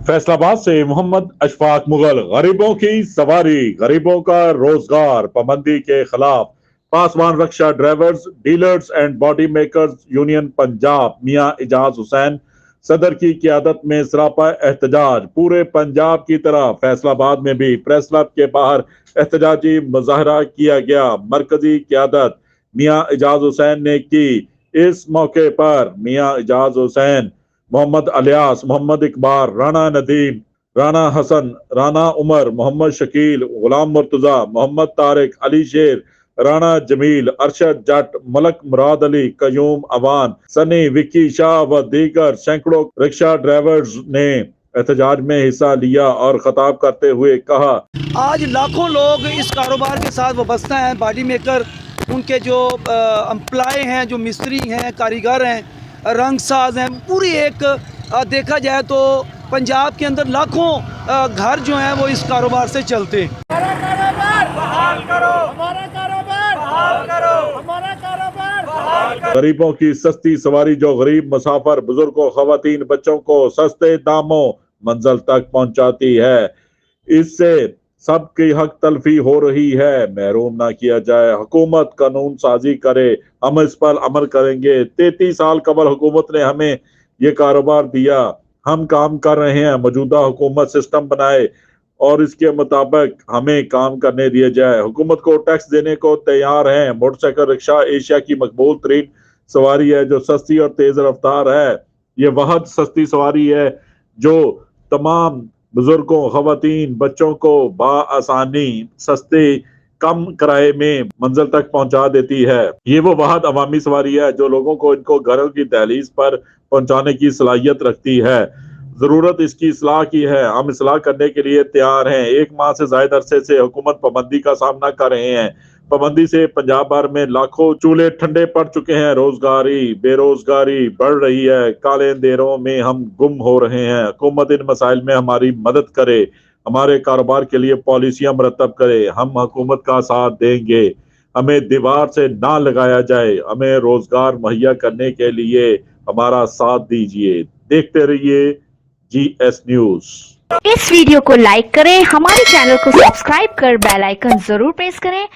फैसलाबाद से मोहम्मद अशफाक मुगल, गरीबों की सवारी, गरीबों का रोजगार, पाबंदी के खिलाफ पासवान रक्षा drivers, dealers and body makers union Punjab मियां इजाज हुसैन सदर की क़यादत में सरापा एहतजाज। पूरे पंजाब की तरह फैसलाबाद में भी प्रेस क्लब के बाहर एहतजाजी मुजाहरा किया गया। मरकजी क़यादत मियां इजाज हुसैन ने की। इस मौके पर मियां इजाज हुसैन, मोहम्मद अलियास, मोहम्मद इकबाल, राना नदीम, राना हसन, राना उमर, मोहम्मद शकील, गुलाम मुर्तजा, मोहम्मद तारिक, अली शेर, राना जमील, अरशद जट, मलक मुराद अली, कयूम अवान, सनी, विक्की शाह व दीगर सैकड़ों रिक्शा ड्राइवर्स ने एहतजाज में हिस्सा लिया और खताब करते हुए कहा, आज लाखों लोग इस कारोबार के साथ वाबस्ता हैं। बॉडी मेकर, उनके जो एम्प्लॉय हैं, जो मिस्त्री हैं, कारीगर हैं, रंग साज हैं, पूरी एक देखा जाए तो पंजाब के अंदर लाखों घर जो हैं वो इस कारोबार से चलते हैं। हमारा कारोबार बहाल करो, हमारा कारोबार बहाल करो, हमारा कारोबार बहाल करो। गरीबों की सस्ती सवारी जो गरीब मुसाफर, बुजुर्गों, खवातीन, बच्चों को सस्ते दामों मंजिल तक पहुंचाती है, इससे सबकी हक तलफी हो रही है। महरूम ना किया जाए, हुकूमत कानून साजी करे, हम इस पर अमल करेंगे। 33 साल कबल हुकूमत ने हमें ये कारोबार दिया, हम काम कर रहे हैं। मौजूदा हुकूमत सिस्टम बनाए और इसके मुताबिक हमें काम करने दिया जाए। हुकूमत को टैक्स देने को तैयार हैं। मोटरसाइकिल रिक्शा एशिया की मकबूल तरीन सवारी है जो सस्ती और तेज रफ्तार है। ये वह सस्ती सवारी है जो तमाम बुजुर्गों, खवातीन, बच्चों को बाआसानी सस्ते कम किराए में मंजिल तक पहुंचा देती है। ये वो वाहद अवामी सवारी है जो लोगों को इनको घरों की दहलीज पर पहुंचाने की सलाहियत रखती है। जरूरत इसकी इस्लाह की है, हम इस्लाह करने के लिए तैयार हैं। 1 माह से ज्यादा अरसे से हुकूमत पाबंदी का सामना कर रहे हैं। पाबंदी से पंजाब भर में लाखों चूल्हे ठंडे पड़ चुके हैं। रोजगारी, बेरोजगारी बढ़ रही है। काले अंधेरों में हम गुम हो रहे हैं। हुकूमत इन मसाइल में हमारी मदद करे, हमारे कारोबार के लिए पॉलिसियां मरतब करे। हम हुकूमत का साथ देंगे, हमें दीवार से ना लगाया जाए। हमें रोजगार मुहैया करने के लिए हमारा साथ दीजिए। देखते रहिए GS न्यूज। इस वीडियो को लाइक करें, हमारे चैनल को सब्सक्राइब कर बेल आइकन जरूर प्रेस करें।